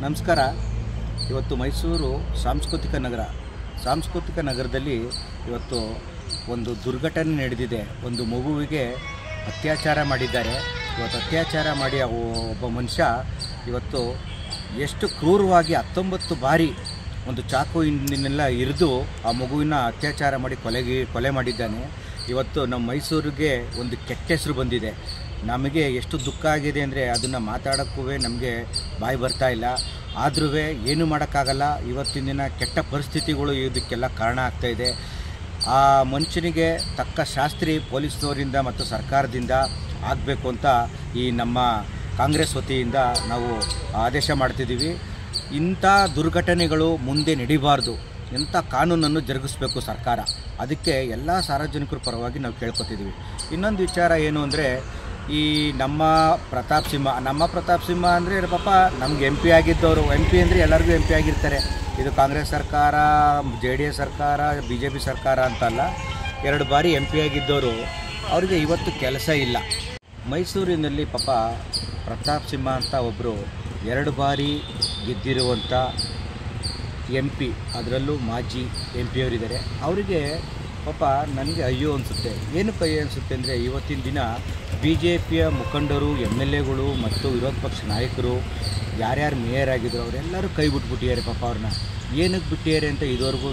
ನಮಸ್ಕಾರ. ಇವತ್ತು ಮೈಸೂರು ಸಾಂಸ್ಕೃತಿಕ ನಗರದಲ್ಲಿ ಇವತ್ತು ಒಂದು ದುರ್ಘಟನೆ ನಡೆದಿದೆ. ಒಂದು ಮಗುವಿಗೆ ಅತ್ಯಾಚಾರ ಮಾಡಿದ್ದಾರೆ. ಇವತ್ತು ಅತ್ಯಾಚಾರ ಮಾಡಿ ಒಬ್ಬ ಮನುಷ್ಯ ಇವತ್ತು ಎಷ್ಟು ಕ್ರೂರವಾಗಿ 19 ಬಾರಿ ಒಂದು ಚಾಕುವಿನೆಲ್ಲ ಇರಿದು ಆ ಮಗುವಿನ ಅತ್ಯಾಚಾರ ಮಾಡಿ ಕೊಲೆ ಮಾಡಿದ್ದಾನೆ. ಇವತ್ತು ನಮ್ಮ ಮೈಸೂರಿಗೆ ಒಂದು ಕೆಟ್ಟ ಹೆಸರು ಬಂದಿದೆ. ನಮಗೆ ಎಷ್ಟು ದುಃಖ ಆಗಿದೆ ಅಂದರೆ ಅದನ್ನು ಮಾತಾಡೋಕ್ಕೂ ನಮಗೆ ಬಾಯಿ ಬರ್ತಾ ಇಲ್ಲ. ಆದರೂ ಏನೂ ಮಾಡೋಕ್ಕಾಗಲ್ಲ. ಇವತ್ತಿನ ದಿನ ಕೆಟ್ಟ ಪರಿಸ್ಥಿತಿಗಳು ಇದಕ್ಕೆಲ್ಲ ಕಾರಣ ಆಗ್ತಾಯಿದೆ. ಆ ಮನುಷ್ಯನಿಗೆ ತಕ್ಕ ಶಾಸ್ತಿ ಪೊಲೀಸ್ನವರಿಂದ ಮತ್ತು ಸರ್ಕಾರದಿಂದ ಆಗಬೇಕು ಅಂತ ಈ ನಮ್ಮ ಕಾಂಗ್ರೆಸ್ ವತಿಯಿಂದ ನಾವು ಆದೇಶ ಮಾಡ್ತಿದ್ದೀವಿ. ಇಂಥ ದುರ್ಘಟನೆಗಳು ಮುಂದೆ ನಡೀಬಾರ್ದು. ಇಂಥ ಕಾನೂನನ್ನು ಜರುಗಿಸಬೇಕು ಸರ್ಕಾರ. ಅದಕ್ಕೆ ಎಲ್ಲ ಸಾರ್ವಜನಿಕರ ಪರವಾಗಿ ನಾವು ಕೇಳ್ಕೊತಿದ್ದೀವಿ. ಇನ್ನೊಂದು ವಿಚಾರ ಏನು ಅಂದರೆ, ಈ ನಮ್ಮ ಪ್ರತಾಪ್ ಸಿಂಹ ಅಂದರೆ ಪಾಪ ನಮ್ಗೆ MP ಆಗಿದ್ದವರು. MP ಅಂದರೆ ಎಲ್ಲರಿಗೂ MP ಆಗಿರ್ತಾರೆ. ಇದು ಕಾಂಗ್ರೆಸ್ ಸರ್ಕಾರ, JDS ಸರ್ಕಾರ, BJP ಸರ್ಕಾರ ಅಂತಲ್ಲ. 2 ಬಾರಿ MP ಆಗಿದ್ದವರು. ಅವರಿಗೆ ಇವತ್ತು ಕೆಲಸ ಇಲ್ಲ. ಮೈಸೂರಿನಲ್ಲಿ ಪಾಪ ಪ್ರತಾಪ್ ಸಿಂಹ ಅಂತ ಒಬ್ಬರು 2 ಬಾರಿ ಗೆದ್ದಿರುವಂಥ MP, ಅದರಲ್ಲೂ ಮಾಜಿ MP ಅವರಿದ್ದಾರೆ. ಅವರಿಗೆ ಪಾಪ ನನಗೆ ಅಯ್ಯೋ ಅನಿಸುತ್ತೆ. ಏನಕ್ಕೆ ಅಯ್ಯೋ ಅನಿಸುತ್ತೆ ಅಂದರೆ, ಇವತ್ತಿನ ದಿನ BJPಯ ಮುಖಂಡರು, MLAಗಳು ಮತ್ತು ವಿರೋಧ ಪಕ್ಷ ನಾಯಕರು ಯಾರ್ಯಾರು ಮೇಯರ್ ಆಗಿದ್ರು ಅವರೆಲ್ಲರೂ ಕೈ ಬಿಟ್ಬಿಟ್ಟಿದ್ದಾರೆ. ಪಾಪ ಅವ್ರನ್ನ ಏನಕ್ಕೆ ಬಿಟ್ಟಿದ್ದಾರೆ ಅಂತ ಇದುವರೆಗೂ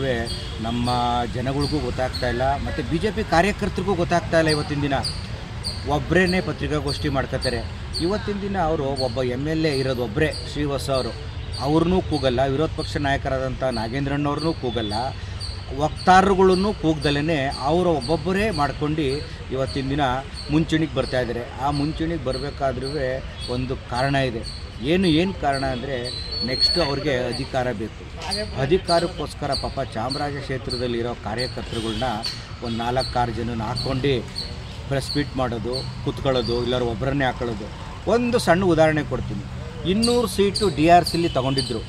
ನಮ್ಮ ಜನಗಳಿಗೂ ಗೊತ್ತಾಗ್ತಾ ಇಲ್ಲ, ಮತ್ತು BJP ಕಾರ್ಯಕರ್ತರಿಗೂ ಗೊತ್ತಾಗ್ತಾ ಇಲ್ಲ. ಇವತ್ತಿನ ದಿನ ಒಬ್ಬರೇ ಪತ್ರಿಕಾಗೋಷ್ಠಿ ಮಾಡ್ಕೋತಾರೆ. ಇವತ್ತಿನ ದಿನ ಅವರು ಒಬ್ಬ MLA ಇರೋದು ಒಬ್ಬರೇ, ಶ್ರೀವತ್ಸ ಅವರು. ಅವ್ರನ್ನೂ ಕೂಗಲ್ಲ. ವಿರೋಧ ಪಕ್ಷ ನಾಯಕರಾದಂಥ ನಾಗೇಂದ್ರಣ್ಣವ್ರನ್ನೂ ಕೂಗಲ್ಲ. ವಕ್ತಾರಗಳನ್ನು ಕೂಗ್ದಲೇ ಅವರು ಒಬ್ಬೊಬ್ಬರೇ ಮಾಡ್ಕೊಂಡು ಇವತ್ತಿನ ದಿನ ಮುಂಚೂಣಿಗೆ ಬರ್ತಾಯಿದ್ದಾರೆ. ಆ ಮುಂಚೂಣಿಗೆ ಬರಬೇಕಾದ್ರೂ ಒಂದು ಕಾರಣ ಇದೆ. ಏನು ಕಾರಣ ಅಂದರೆ, ನೆಕ್ಸ್ಟು ಅವ್ರಿಗೆ ಅಧಿಕಾರ ಬೇಕು. ಅಧಿಕಾರಕ್ಕೋಸ್ಕರ ಪಾಪ ಚಾಮರಾಜ ಕ್ಷೇತ್ರದಲ್ಲಿರೋ ಕಾರ್ಯಕರ್ತರುಗಳನ್ನ ಒಂದು 4-6 ಜನನ ಹಾಕ್ಕೊಂಡು ಪ್ರೆಸ್ ಮೀಟ್ ಮಾಡೋದು, ಕೂತ್ಕೊಳ್ಳೋದು, ಇಲ್ಲಾರು ಒಬ್ಬರನ್ನೇ ಹಾಕೊಳ್ಳೋದು. ಒಂದು ಸಣ್ಣ ಉದಾಹರಣೆ ಕೊಡ್ತೀನಿ. 200 ಸೀಟು DRCಲಿ ತಗೊಂಡಿದ್ರು.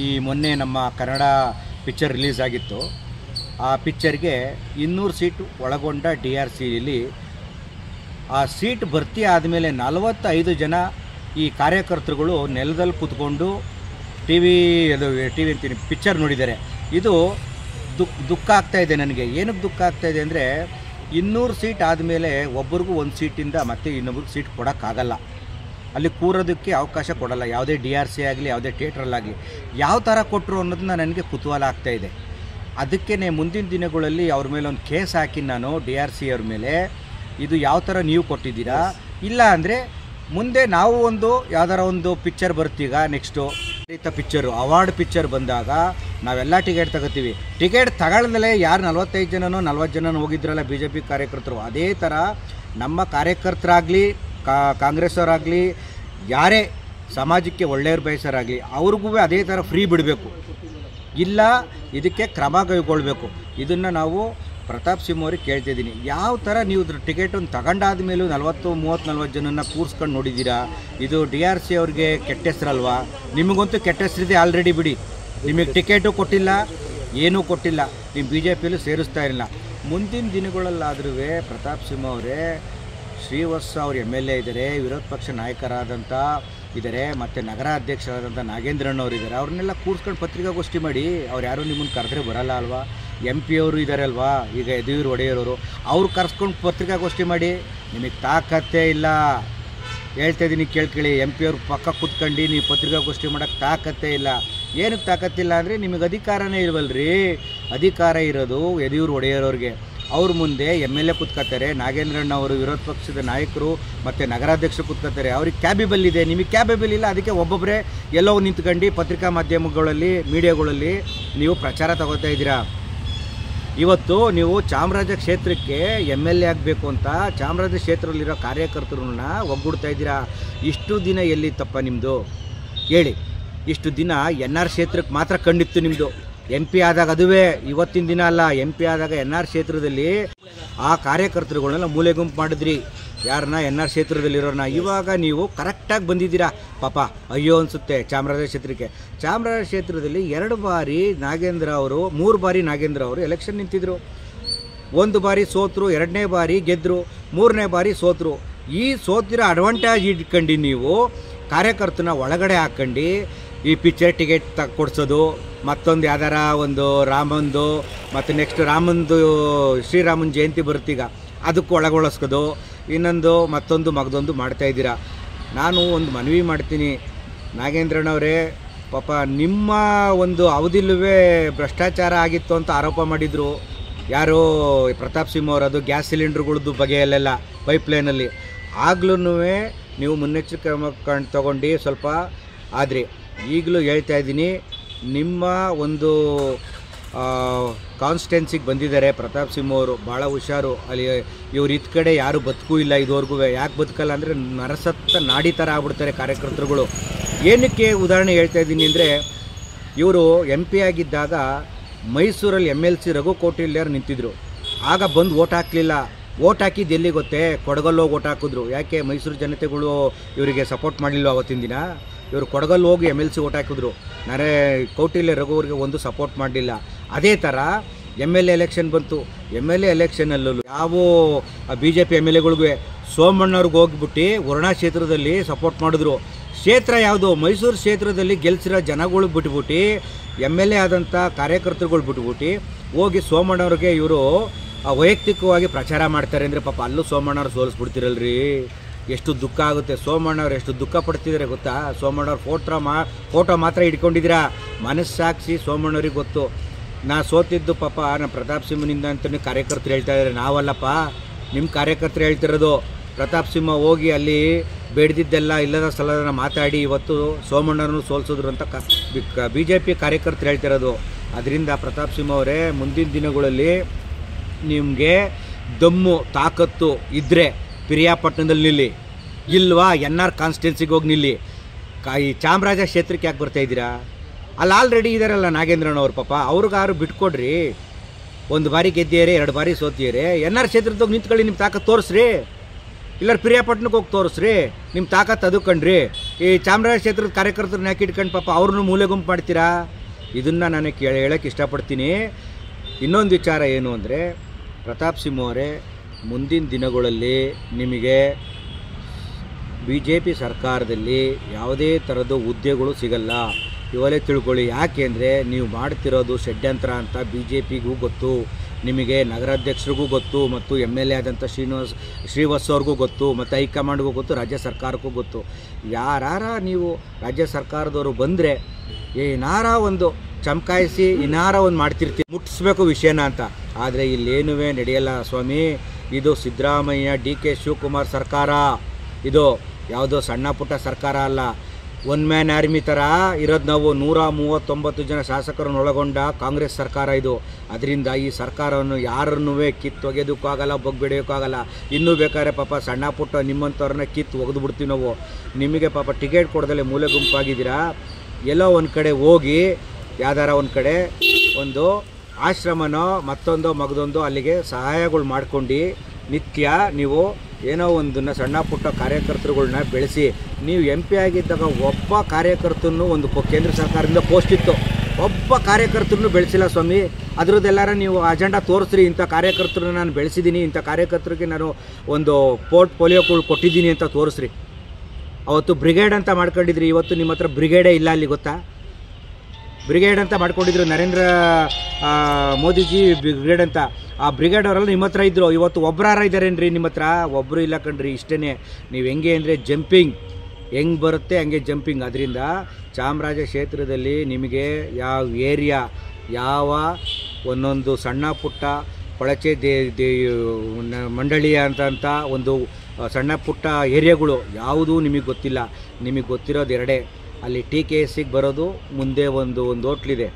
ಈ ಮೊನ್ನೆ ನಮ್ಮ ಕನ್ನಡ ಪಿಕ್ಚರ್ ರಿಲೀಸ್ ಆಗಿತ್ತು. ಆ ಪಿಕ್ಚರ್ಗೆ 200 ಸೀಟು ಒಳಗೊಂಡ DRCಲಿ ಆ ಸೀಟ್ ಭರ್ತಿ ಆದಮೇಲೆ 45 ಜನ ಈ ಕಾರ್ಯಕರ್ತರುಗಳು ನೆಲದಲ್ಲಿ ಕೂತ್ಕೊಂಡು ಟಿವಿ ಅಂತೀನಿ ಪಿಕ್ಚರ್ ನೋಡಿದ್ದಾರೆ. ಇದು ದುಃಖ ಆಗ್ತಾಯಿದೆ ನನಗೆ. ಏನಕ್ಕೆ ದುಃಖ ಆಗ್ತಾಯಿದೆ ಅಂದರೆ, 200 ಸೀಟ್ ಆದಮೇಲೆ ಒಬ್ಬರಿಗೂ ಒಂದು ಸೀಟಿಂದ ಮತ್ತೆ ಇನ್ನೊಬ್ರಿಗೆ ಸೀಟ್ ಕೊಡೋಕ್ಕಾಗಲ್ಲ. ಅಲ್ಲಿ ಕೂರೋದಕ್ಕೆ ಅವಕಾಶ ಕೊಡಲ್ಲ. ಯಾವುದೇ DRC ಆಗಲಿ, ಯಾವುದೇ ಥಿಯೇಟ್ರಲ್ಲಾಗಲಿ ಯಾವ ಥರ ಕೊಟ್ಟರು ಅನ್ನೋದನ್ನ ನನಗೆ ಕುತೂಹಲ ಆಗ್ತಾಯಿದೆ. ಅದಕ್ಕೇ ಮುಂದಿನ ದಿನಗಳಲ್ಲಿ ಅವ್ರ ಮೇಲೆ ಒಂದು ಕೇಸ್ ಹಾಕಿ ನಾನು DRC ಅವ್ರ ಮೇಲೆ, ಇದು ಯಾವ ಥರ ನೀವು ಕೊಟ್ಟಿದ್ದೀರಾ, ಇಲ್ಲ ಅಂದರೆ ಮುಂದೆ ನಾವು ಯಾವ್ದಾರ ಒಂದು ಪಿಕ್ಚರ್ ಬರ್ತೀಗ ನೆಕ್ಸ್ಟು ಪಿಕ್ಚರು ಅವಾರ್ಡ್ ಪಿಕ್ಚರ್ ಬಂದಾಗ ನಾವೆಲ್ಲ ಟಿಕೆಟ್ ತಗೋತೀವಿ. ಟಿಕೆಟ್ ತಗೊಳ್ದಲೇ ಯಾರು 45 ಜನನೋ 40 ಜನನೋ ಹೋಗಿದ್ರಲ್ಲ BJP ಕಾರ್ಯಕರ್ತರು, ಅದೇ ಥರ ನಮ್ಮ ಕಾರ್ಯಕರ್ತರಾಗಲಿ, ಕಾಂಗ್ರೆಸ್ ಅವರಾಗಲಿ, ಯಾರೇ ಸಮಾಜಕ್ಕೆ ಒಳ್ಳೆಯವ್ರು ಬಯಸರಾಗಲಿ ಅವ್ರಿಗೂ ಅದೇ ಥರ ಫ್ರೀ ಬಿಡಬೇಕು. ಇಲ್ಲ ಇದಕ್ಕೆ ಕ್ರಮ ಕೈಗೊಳ್ಬೇಕು. ಇದನ್ನು ನಾವು ಪ್ರತಾಪ್ ಸಿಂಹ ಅವ್ರಿಗೆ ಕೇಳ್ತಿದ್ದೀನಿ. ಯಾವ ಥರ ನೀವು ಟಿಕೆಟನ್ನು ತಗೊಂಡಾದ ಮೇಲೂ 40-40 ಜನನ ಕೂರಿಸ್ಕೊಂಡು ನೋಡಿದ್ದೀರಾ? ಇದು DRC ಅವ್ರಿಗೆ ಕೆಟ್ಟ ಹೆಸರಲ್ವಾ? ನಿಮಗಂತೂ ಕೆಟ್ಟ ಹೆಸರಿದೆ ಆಲ್ರೆಡಿ ಬಿಡಿ. ನಿಮಗೆ ಟಿಕೆಟು ಕೊಟ್ಟಿಲ್ಲ, ಏನೂ ಕೊಟ್ಟಿಲ್ಲ, ನಿಮ್ಮ BJPಯಲ್ಲೂ ಸೇರಿಸ್ತಾ ಇರಲಿಲ್ಲ. ಮುಂದಿನ ದಿನಗಳಲ್ಲಾದ್ರೂ ಪ್ರತಾಪ್ ಸಿಂಹ ಅವರೇ, ಶ್ರೀವತ್ಸ ಅವ್ರು MLA ಇದ್ದಾರೆ, ವಿರೋಧ ಪಕ್ಷ ನಾಯಕರಾದಂಥ ಇದ್ದಾರೆ, ಮತ್ತು ನಗರ ಅಧ್ಯಕ್ಷರಾದಂಥ ನಾಗೇಂದ್ರಣ್ಣವ್ರು ಇದ್ದಾರೆ. ಅವ್ರನ್ನೆಲ್ಲ ಕೂರಿಸ್ಕೊಂಡು ಪತ್ರಿಕಾಗೋಷ್ಠಿ ಮಾಡಿ. ಅವ್ರು ಯಾರೂ ನಿಮ್ಮನ್ನು ಕರೆದ್ರೆ ಬರಲ್ಲ ಅಲ್ವಾ? MP ಅವರು ಇದ್ದಾರೆ ಅಲ್ವಾ, ಈಗ ಯದುವೀರ್ ಒಡೆಯರವರು, ಅವ್ರು ಕರೆಸ್ಕೊಂಡು ಪತ್ರಿಕಾಗೋಷ್ಠಿ ಮಾಡಿ. ನಿಮಗೆ ತಾಕತ್ತೇ ಇಲ್ಲ, ಹೇಳ್ತಾಯಿದ್ದೀನಿ ಕೇಳ್ಕೊಳ್ಳಿ. MP ಅವ್ರು ಪಕ್ಕ ಕೂತ್ಕೊಂಡು ನೀವು ಪತ್ರಿಕಾಗೋಷ್ಠಿ ಮಾಡೋಕ್ಕೆ ತಾಕತ್ತೇ ಇಲ್ಲ. ಏನಕ್ಕೆ ತಾಕತ್ತಿಲ್ಲ ಅಂದರೆ, ನಿಮಗೆ ಅಧಿಕಾರನೇ ಇಲ್ವಲ್ರಿ. ಅಧಿಕಾರ ಇರೋದು ಯದುವೀರ್ ಒಡೆಯರವ್ರಿಗೆ. ಅವ್ರ ಮುಂದೆ MLA ಕೂತ್ಕೋತಾರೆ, ನಾಗೇಂದ್ರಣ್ಣ ಅವರು ವಿರೋಧ ಪಕ್ಷದ ನಾಯಕರು ಮತ್ತು ನಗರಾಧ್ಯಕ್ಷರು ಕೂತ್ಕೋತಾರೆ. ಅವ್ರಿಗೆ ಕ್ಯಾಬಿಬಲ್ ಇದೆ, ನಿಮಗೆ ಕ್ಯಾಬಿಬಲ್ ಇಲ್ಲ. ಅದಕ್ಕೆ ಒಬ್ಬೊಬ್ಬರೇ ಎಲ್ಲೋ ನಿಂತ್ಕೊಂಡು ಪತ್ರಿಕಾ ಮಾಧ್ಯಮಗಳಲ್ಲಿ, ಮೀಡಿಯಾಗಳಲ್ಲಿ ನೀವು ಪ್ರಚಾರ ತಗೋತಾ ಇದ್ದೀರಾ. ಇವತ್ತು ನೀವು ಚಾಮರಾಜ ಕ್ಷೇತ್ರಕ್ಕೆ MLA ಆಗಬೇಕು ಅಂತ ಚಾಮರಾಜ ಕ್ಷೇತ್ರದಲ್ಲಿರೋ ಕಾರ್ಯಕರ್ತರನ್ನ ಒಗ್ಗೂಡ್ತಾ ಇದ್ದೀರಾ. ಇಷ್ಟು ದಿನ ಎಲ್ಲಿತ್ತಪ್ಪ ನಿಮ್ಮದು ಹೇಳಿ? ಇಷ್ಟು ದಿನ NR ಕ್ಷೇತ್ರಕ್ಕೆ ಮಾತ್ರ ಕಂಡಿತ್ತು ನಿಮ್ಮದು. MP ಆದಾಗ, ಅದುವೇ ಇವತ್ತಿನ ದಿನ ಅಲ್ಲ, MP ಆದಾಗ NR ಕ್ಷೇತ್ರದಲ್ಲಿ ಆ ಕಾರ್ಯಕರ್ತರುಗಳನ್ನೆಲ್ಲ ಮೂಲೆ ಗುಂಪು ಮಾಡಿದ್ರಿ. ಯಾರನ್ನ? NR ಕ್ಷೇತ್ರದಲ್ಲಿರೋರನ್ನ. ಇವಾಗ ನೀವು ಕರೆಕ್ಟಾಗಿ ಬಂದಿದ್ದೀರಾ. ಪಾಪ ಅಯ್ಯೋ ಅನಿಸುತ್ತೆ ಚಾಮರಾಜ ಕ್ಷೇತ್ರಕ್ಕೆ. ಚಾಮರಾಜ ಕ್ಷೇತ್ರದಲ್ಲಿ 2 ಬಾರಿ ನಾಗೇಂದ್ರ ಅವರು, 3 ಬಾರಿ ನಾಗೇಂದ್ರ ಅವರು ಎಲೆಕ್ಷನ್ ನಿಂತಿದ್ರು. 1 ಬಾರಿ ಸೋತರು, 2ನೇ ಬಾರಿ ಗೆದ್ದರು, 3ನೇ ಬಾರಿ ಸೋತರು. ಈ ಸೋತಿರೋ ಅಡ್ವಾಂಟೇಜ್ ಇಟ್ಕೊಂಡು ನೀವು ಕಾರ್ಯಕರ್ತನ ಒಳಗಡೆ ಹಾಕ್ಕೊಂಡು ಈ ಪಿಕ್ಚರ್ ಟಿಕೆಟ್ ಕೊಡಿಸೋದು, ಮತ್ತೊಂದು ಯಾವ್ದಾರ ಒಂದು ರಾಮಂದು, ಮತ್ತು ನೆಕ್ಸ್ಟ್ ರಾಮಂದು ಶ್ರೀರಾಮನ ಜಯಂತಿ ಬರುತ್ತೀಗ ಅದಕ್ಕೂ ಒಳಗೊಳಿಸ್ಕೋದು, ಇನ್ನೊಂದು ಮತ್ತೊಂದು ಮಗದೊಂದು ಮಾಡ್ತಾಯಿದ್ದೀರಾ. ನಾನು ಒಂದು ಮನವಿ ಮಾಡ್ತೀನಿ, ನಾಗೇಂದ್ರನವರೇ, ಪಾಪ ನಿಮ್ಮ ಒಂದು ಅವಧಿಲುವೇ ಭ್ರಷ್ಟಾಚಾರ ಆಗಿತ್ತು ಅಂತ ಆರೋಪ ಮಾಡಿದರು ಯಾರೋ ಪ್ರತಾಪ್ ಸಿಂಹ ಅವರು. ಅದು ಗ್ಯಾಸ್ ಸಿಲಿಂಡ್ರ್ಗಳದ್ದು ಬಗೆಯಲ್ಲೆಲ್ಲ ಪೈಪ್ಲೈನಲ್ಲಿ ಆಗ್ಲೂ ನೀವು ಮುನ್ನೆಚ್ಚರಿಕೆ ಕ್ರಮ ತಗೊಂಡು ಸ್ವಲ್ಪ ಆದರೆ ಈಗಲೂ ಹೇಳ್ತಾ ಇದ್ದೀನಿ, ನಿಮ್ಮ ಒಂದು ಕಾನ್ಸ್ಟಿಟ್ಯೂನ್ಸಿಗೆ ಬಂದಿದ್ದಾರೆ ಪ್ರತಾಪ್ ಸಿಂಹ ಅವರು, ಭಾಳ ಹುಷಾರು. ಅಲ್ಲಿ ಇವ್ರು ಇತ್ತ ಕಡೆ ಯಾರು ಬದುಕೂ ಇಲ್ಲ ಇದುವರೆಗೂ. ಯಾಕೆ ಬದುಕಲ್ಲ ಅಂದರೆ ನರಸತ್ತ ನಾಡಿ ಥರ ಆಗ್ಬಿಡ್ತಾರೆ ಕಾರ್ಯಕರ್ತರುಗಳು. ಏನಕ್ಕೆ ಉದಾಹರಣೆ ಹೇಳ್ತಾ ಇದ್ದೀನಿ ಅಂದರೆ, ಇವರು MP ಆಗಿದ್ದಾಗ ಮೈಸೂರಲ್ಲಿ MLC ರಘು ಕೋಟಿಲ್ಯಾರು ನಿಂತಿದ್ರು. ಆಗ ಬಂದು ಓಟ್ ಹಾಕಲಿಲ್ಲ. ಓಟ್ ಹಾಕಿದ್ದು ಎಲ್ಲಿ ಗೊತ್ತೇ? ಕೊಡಗಲ್ಲೋಗಿ ಓಟ್ ಹಾಕಿದ್ರು. ಯಾಕೆ ಮೈಸೂರು ಜನತೆಗಳು ಇವರಿಗೆ ಸಪೋರ್ಟ್ ಮಾಡಲಿಲ್ಲ ಅವತ್ತಿನ ದಿನ? ಇವರು ಕೊಡಗಲ್ಲಿ ಹೋಗಿ MLC ಓಟ್ ಹಾಕಿದ್ರು. ಕೌಟಿಲ್ಯ ರಘುವರಿಗೆ ಒಂದು ಸಪೋರ್ಟ್ ಮಾಡಲಿಲ್ಲ. ಅದೇ ಥರ MLA ಎಲೆಕ್ಷನ್ ಬಂತು. MLA ಎಲೆಕ್ಷನಲ್ಲೂ ಯಾವ BJP MLAಗಳಿಗೂ ಸೋಮಣ್ಣವ್ರಿಗೆ ಹೋಗ್ಬಿಟ್ಟು ವರುಣಾ ಕ್ಷೇತ್ರದಲ್ಲಿ ಸಪೋರ್ಟ್ ಮಾಡಿದ್ರು. ಕ್ಷೇತ್ರ ಯಾವುದು? ಮೈಸೂರು ಕ್ಷೇತ್ರದಲ್ಲಿ ಗೆಲ್ಸಿರೋ ಜನಗಳು ಬಿಟ್ಬಿಟ್ಟು MLA ಆದಂಥ ಕಾರ್ಯಕರ್ತರುಗಳು ಬಿಟ್ಬಿಟ್ಟು ಹೋಗಿ ಸೋಮಣ್ಣವ್ರಿಗೆ ಇವರು ವೈಯಕ್ತಿಕವಾಗಿ ಪ್ರಚಾರ ಮಾಡ್ತಾರೆ ಅಂದರೆ ಪಾಪ ಅಲ್ಲೂ ಸೋಮಣ್ಣವ್ರು ಸೋಲಿಸ್ಬಿಡ್ತಿರಲ್ರಿ. ಎಷ್ಟು ದುಃಖ ಆಗುತ್ತೆ. ಸೋಮಣ್ಣವ್ರು ಎಷ್ಟು ದುಃಖ ಪಡ್ತಿದ್ದಾರೆ ಗೊತ್ತಾ? ಸೋಮಣ್ಣವ್ರು ಫೋಟೋ ಮಾತ್ರ ಇಟ್ಕೊಂಡಿದ್ದೀರಾ. ಮನಸ್ಸಾಕ್ಷಿ ಸೋಮಣ್ಣವ್ರಿಗೆ ಗೊತ್ತು. ನಾ ಸೋತಿದ್ದು ಪಾಪ ನಮ್ಮ ಪ್ರತಾಪ್ ಸಿಂಹನಿಂದ ಅಂತಲೇ ಕಾರ್ಯಕರ್ತರು ಹೇಳ್ತಾ ಇದ್ದಾರೆ. ನಾವಲ್ಲಪ್ಪ, ನಿಮ್ಮ ಕಾರ್ಯಕರ್ತರು ಹೇಳ್ತಿರೋದು. ಪ್ರತಾಪ್ ಸಿಂಹ ಹೋಗಿ ಅಲ್ಲಿ ಬೇಡ್ದಿದ್ದೆಲ್ಲ ಇಲ್ಲದ ಸ್ಥಳದನ್ನ ಮಾತಾಡಿ ಇವತ್ತು ಸೋಮಣ್ಣವ್ರನ್ನು ಸೋಲಿಸಿದ್ರು ಅಂತ BJP ಕಾರ್ಯಕರ್ತರು ಹೇಳ್ತಿರೋದು. ಅದರಿಂದ ಪ್ರತಾಪ್ ಸಿಂಹ ಅವರೇ, ಮುಂದಿನ ದಿನಗಳಲ್ಲಿ ನಿಮಗೆ ದಮ್ಮು ತಾಕತ್ತು ಇದ್ದರೆ ಪಿರಿಯಾಪಟ್ಟಣದಲ್ಲಿ ನಿಲ್ಲಿ, ಇಲ್ವಾ NR ಕಾನ್ಸ್ಟಿಟ್ಯೂನ್ಸಿಗೆ ಹೋಗಿ ನಿಲ್ಲಿ. ಈ ಚಾಮರಾಜ ಕ್ಷೇತ್ರಕ್ಕೆ ಯಾಕೆ ಬರ್ತಾಯಿದ್ದೀರಾ? ಅಲ್ಲಿ ಆಲ್ರೆಡಿ ಇದ್ದಾರಲ್ಲ ನಾಗೇಂದ್ರನವ್ರು, ಪಾಪ ಅವ್ರಿಗಾರು ಬಿಟ್ಕೊಡ್ರಿ. ಒಂದು ಬಾರಿ ಗೆದ್ದಿಯರೆ, 2 ಬಾರಿ ಸೋತಿಯರೆ. NR ಕ್ಷೇತ್ರದಾಗ ನಿಂತ್ಕೊಳ್ಳಿ, ನಿಮ್ಮ ತಾಕತ್ತು ತೋರಿಸ್ರಿ. ಇಲ್ಲಾರ ಪಿರಿಯಾಪಟ್ಟಣಕ್ಕೆ ಹೋಗಿ ತೋರಿಸ್ರಿ ನಿಮ್ಮ ತಾಕತ್ತು. ಅದು ಕಂಡ್ರಿ ಈ ಚಾಮರಾಜ ಕ್ಷೇತ್ರದ ಕಾರ್ಯಕರ್ತರನ್ನ ಯಾಕೆ ಇಟ್ಕೊಂಡು ಪಾಪ ಅವ್ರನ್ನೂ ಮೂಲೆ ಗುಂಪು ಮಾಡ್ತೀರಾ? ಇದನ್ನು ನಾನು ಹೇಳೋಕ್ಕೆ ಇಷ್ಟಪಡ್ತೀನಿ. ಇನ್ನೊಂದು ವಿಚಾರ ಏನು ಅಂದರೆ, ಪ್ರತಾಪ್ ಸಿಂಹ ಅವರೇ, ಮುಂದಿನ ದಿನಗಳಲ್ಲಿ ನಿಮಗೆ BJP ಸರ್ಕಾರದಲ್ಲಿ ಯಾವುದೇ ಥರದ ಹುದ್ದೆಗಳು ಸಿಗಲ್ಲ. ಇವಲೇ ತಿಳ್ಕೊಳ್ಳಿ. ಯಾಕೆ ಅಂದರೆ ನೀವು ಮಾಡ್ತಿರೋದು ಷಡ್ಯಂತ್ರ ಅಂತ BJPಗೂ ಗೊತ್ತು, ನಿಮಗೆ ನಗರಾಧ್ಯಕ್ಷರಿಗೂ ಗೊತ್ತು, ಮತ್ತು MLA ಆದಂಥ ಶ್ರೀವತ್ಸ ಅವ್ರಿಗೂ ಗೊತ್ತು, ಮತ್ತು ಹೈಕಮಾಂಡ್ಗೂ ಗೊತ್ತು, ರಾಜ್ಯ ಸರ್ಕಾರಕ್ಕೂ ಗೊತ್ತು. ಯಾರ ನೀವು ರಾಜ್ಯ ಸರ್ಕಾರದವರು ಬಂದರೆ ಏನಾರ ಒಂದು ಚಮಕಾಯಿಸಿ ಇನ್ನಾರ ಒಂದು ಮಾಡ್ತಿರ್ತೀವಿ, ಮುಟ್ಟಿಸ್ಬೇಕು ವಿಷಯನ ಅಂತ. ಆದರೆ ಇಲ್ಲೇನೂ ನಡೆಯಲ್ಲ ಸ್ವಾಮಿ. ಇದು ಸಿದ್ದರಾಮಯ್ಯ DK ಶಿವಕುಮಾರ್ ಸರ್ಕಾರ. ಇದು ಯಾವುದೋ ಸಣ್ಣ ಪುಟ್ಟ ಸರ್ಕಾರ ಅಲ್ಲ. 1 ಮ್ಯಾನ್ ಆರ್ಮಿ ಥರ ಇರೋದು ನಾವು. 139 ಜನ ಶಾಸಕರನ್ನು ಒಳಗೊಂಡ ಕಾಂಗ್ರೆಸ್ ಸರ್ಕಾರ ಇದು. ಅದರಿಂದ ಈ ಸರ್ಕಾರವನ್ನು ಯಾರನ್ನೂ ಕಿತ್ತೊಗೆಯೋದಕ್ಕೂ ಆಗಲ್ಲ, ಬಗ್ಬಿಡಿಯೋಕ್ಕಾಗಲ್ಲ. ಇನ್ನೂ ಬೇಕಾದ್ರೆ ಪಾಪ ಸಣ್ಣ ಪುಟ್ಟ ನಿಮ್ಮಂಥವ್ರನ್ನ ಒಗೆದು ಬಿಡ್ತೀವಿ ನಾವು. ನಿಮಗೆ ಪಾಪ ಟಿಕೆಟ್ ಕೊಡದಲ್ಲೇ ಮೂಲೆ ಗುಂಪಾಗಿದ್ದೀರಾ. ಎಲ್ಲೋ ಒಂದು ಕಡೆ ಹೋಗಿ ಯಾವ್ದಾರ ಒಂದು ಕಡೆ ಒಂದು ಆಶ್ರಮನೋ ಮತ್ತೊಂದೋ ಮಗದೊಂದು ಅಲ್ಲಿಗೆ ಸಹಾಯಗಳು ಮಾಡ್ಕೊಂಡು ನಿತ್ಯ ನೀವು ಏನೋ ಒಂದನ್ನು ಸಣ್ಣ ಪುಟ್ಟ ಕಾರ್ಯಕರ್ತರುಗಳನ್ನ ಬೆಳೆಸಿ. ನೀವು MP ಆಗಿದ್ದಾಗ ಒಬ್ಬ ಕಾರ್ಯಕರ್ತನೂ ಒಂದು ಕೇಂದ್ರ ಸರ್ಕಾರದಿಂದ ಪೋಸ್ಟ್ ಇತ್ತು, ಒಬ್ಬ ಕಾರ್ಯಕರ್ತರನ್ನು ಬೆಳೆಸಿಲ್ಲ ಸ್ವಾಮಿ. ಅದರದ್ದೆಲ್ಲರ ನೀವು ಅಜೆಂಡಾ ತೋರಿಸ್ರಿ. ಇಂಥ ಕಾರ್ಯಕರ್ತರನ್ನ ನಾನು ಬೆಳೆಸಿದ್ದೀನಿ, ಇಂಥ ಕಾರ್ಯಕರ್ತರಿಗೆ ನಾನು ಒಂದು ಪೋರ್ಟ್ಫೋಲಿಯೋಗಳು ಕೊಟ್ಟಿದ್ದೀನಿ ಅಂತ ತೋರಿಸ್ರಿ. ಅವತ್ತು ಬ್ರಿಗೇಡ್ ಅಂತ ಮಾಡ್ಕೊಂಡಿದ್ರಿ, ಇವತ್ತು ನಿಮ್ಮ ಹತ್ರ ಬ್ರಿಗೇಡೇ ಇಲ್ಲ. ಅಲ್ಲಿ ಗೊತ್ತಾ? ಬ್ರಿಗೇಡ್ ಅಂತ ಮಾಡ್ಕೊಂಡಿದ್ರು ನರೇಂದ್ರ ಮೋದಿಜಿ ಬ್ರಿಗೇಡ್ ಅಂತ. ಆ ಬ್ರಿಗೇಡ್ ಅವರೆಲ್ಲ ನಿಮ್ಮ ಹತ್ರ ಇದ್ದರು. ಇವತ್ತು ಒಬ್ಬರಾರ ಇದ್ದಾರೇನ್ರಿ ನಿಮ್ಮ ಹತ್ರ? ಒಬ್ಬರು ಇಲ್ಲ ಕಣ್ರಿ. ಇಷ್ಟೇ ನೀವು ಹೆಂಗೆ ಅಂದರೆ ಜಂಪಿಂಗ್ ಹೆಂಗೆ ಬರುತ್ತೆ ಹಂಗೆ ಜಂಪಿಂಗ್. ಅದರಿಂದ ಚಾಮರಾಜ ಕ್ಷೇತ್ರದಲ್ಲಿ ನಿಮಗೆ ಯಾವ ಏರಿಯಾ, ಯಾವ ಒಂದೊಂದು ಸಣ್ಣ ಪುಟ್ಟ ಕೊಳಚೆ ಮಂಡಳಿ ಅಂತ ಒಂದು ಸಣ್ಣ ಪುಟ್ಟ ಏರಿಯಾಗಳು ಯಾವುದೂ ನಿಮಗೆ ಗೊತ್ತಿಲ್ಲ. ನಿಮಗೆ ಗೊತ್ತಿರೋದು ಎರಡೇ. ಅಲ್ಲಿ TKSಗೆ ಬರೋದು, ಮುಂದೆ ಒಂದು ಹೋಟ್ಲಿದೆ,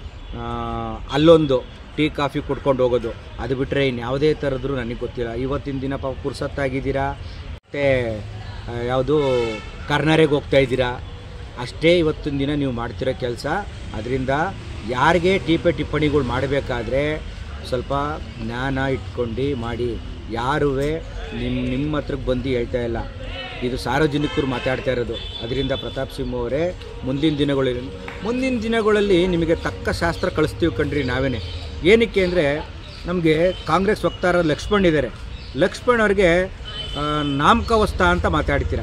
ಅಲ್ಲೊಂದು ಟೀ ಕಾಫಿ ಕುಡ್ಕೊಂಡು ಹೋಗೋದು. ಅದು ಬಿಟ್ಟರೆ ಇನ್ಯಾವುದೇ ಥರದ್ರು ನನಗೆ ಗೊತ್ತಿಲ್ಲ. ಇವತ್ತಿನ ದಿನ ಪಾಪ ಪುರ್ಸತ್ತಾಗಿದ್ದೀರಾ, ಮತ್ತು ಯಾವುದು ಕರ್ನಾಟಕಕ್ಕೆ ಹೋಗ್ತಾ ಇದ್ದೀರಾ, ಅಷ್ಟೇ ಇವತ್ತಿನ ದಿನ ನೀವು ಮಾಡ್ತಿರೋ ಕೆಲಸ. ಅದರಿಂದ ಯಾರಿಗೆ ಟಿಪ್ಪಣಿಗಳು ಮಾಡಬೇಕಾದ್ರೆ ಸ್ವಲ್ಪ ಜ್ಞಾನ ಇಟ್ಕೊಂಡು ಮಾಡಿ. ಯಾರೂ ನಿಮ್ಮ ಹತ್ರಕ್ಕೆ ಬಂದು ಹೇಳ್ತಾ ಇಲ್ಲ, ಇದು ಸಾರ್ವಜನಿಕರು ಮಾತಾಡ್ತಾ ಇರೋದು. ಅದರಿಂದ ಪ್ರತಾಪ್ ಸಿಂಹ ಅವರೇ, ಮುಂದಿನ ದಿನಗಳಲ್ಲಿ ನಿಮಗೆ ತಕ್ಕ ಶಾಸ್ತ್ರ ಕಳಿಸ್ತೀವಿ ಕಣ್ರಿ ನಾವೇನೆ. ಏನಕ್ಕೆ ಅಂದರೆ, ನಮಗೆ ಕಾಂಗ್ರೆಸ್ ವಕ್ತಾರ ಲಕ್ಷ್ಮಣ್ ಇದ್ದಾರೆ. ಲಕ್ಷ್ಮಣ್ ಅವ್ರಿಗೆ ನಾಮಕವಸ್ತ ಅಂತ ಮಾತಾಡ್ತೀರ.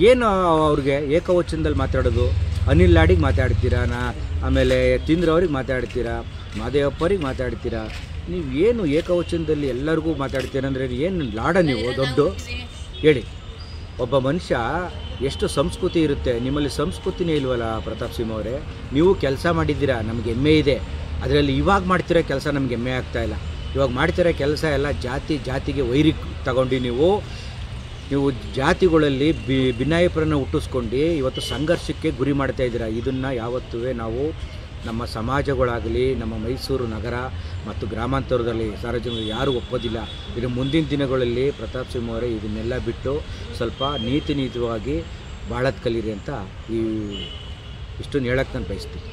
ಏನು ಅವ್ರಿಗೆ ಏಕವಚನದಲ್ಲಿ ಮಾತಾಡೋದು? ಅನಿಲ್ ಲಾಡಿಗೆ ಮಾತಾಡ್ತೀರಾ, ಆಮೇಲೆ ತಿಂದ್ರವ್ರಿಗೆ ಮಾತಾಡ್ತೀರಾ, ಮಾದೇವಪ್ಪರಿಗೆ ಮಾತಾಡ್ತೀರಾ. ನೀವು ಏನು ಏಕವಚನದಲ್ಲಿ ಎಲ್ಲರಿಗೂ ಮಾತಾಡ್ತೀರ ಅಂದರೆ ಏನು ಲಾಡ ನೀವು ದೊಡ್ಡ ಹೇಳಿ. ಒಬ್ಬ ಮನುಷ್ಯ ಎಷ್ಟು ಸಂಸ್ಕೃತಿ ಇರುತ್ತೆ. ನಿಮ್ಮಲ್ಲಿ ಸಂಸ್ಕೃತಿನೇ ಇಲ್ವಲ್ಲ ಪ್ರತಾಪ್ ಸಿಂಹ ಅವರೇ. ನೀವು ಕೆಲಸ ಮಾಡಿದ್ದೀರಾ, ನಮಗೆ ಹೆಮ್ಮೆ ಇದೆ. ಅದರಲ್ಲಿ ಇವಾಗ ಮಾಡ್ತಿರೋ ಕೆಲಸ ನಮಗೆ ಹೆಮ್ಮೆ ಆಗ್ತಾಯಿಲ್ಲ. ಇವಾಗ ಮಾಡ್ತಿರೋ ಕೆಲಸ ಎಲ್ಲ ಜಾತಿಗೆ ವೈರಿ ತಗೊಂಡು ನೀವು ಜಾತಿಗಳಲ್ಲಿ ಭಿನ್ನಾಭಿಪ್ರಾಯನ ಹುಟ್ಟಿಸ್ಕೊಂಡು ಇವತ್ತು ಸಂಘರ್ಷಕ್ಕೆ ಗುರಿ ಮಾಡ್ತಾ ಇದ್ದೀರಾ. ಇದನ್ನು ಯಾವತ್ತೂ ನಾವು ನಮ್ಮ ಸಮಾಜಗಳಾಗಲಿ, ನಮ್ಮ ಮೈಸೂರು ನಗರ ಮತ್ತು ಗ್ರಾಮಾಂತರದಲ್ಲಿ ಸಾರ್ವಜನಿಕರು ಯಾರೂ ಒಪ್ಪೋದಿಲ್ಲ. ಇದು ಮುಂದಿನ ದಿನಗಳಲ್ಲಿ ಪ್ರತಾಪ್ ಸಿಂಹ ಅವರೇ ಇದನ್ನೆಲ್ಲ ಬಿಟ್ಟು ಸ್ವಲ್ಪ ನೀತಿಯುತವಾಗಿ ಬಾಳೋದು ಕಲೀರಿ ಅಂತ ಇಷ್ಟನ್ನು ಹೇಳಕ್ಕೆ ನಾನು ಬಯಸ್ತೀನಿ.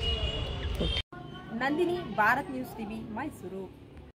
Nandini, Bharat news TV, Mysuru.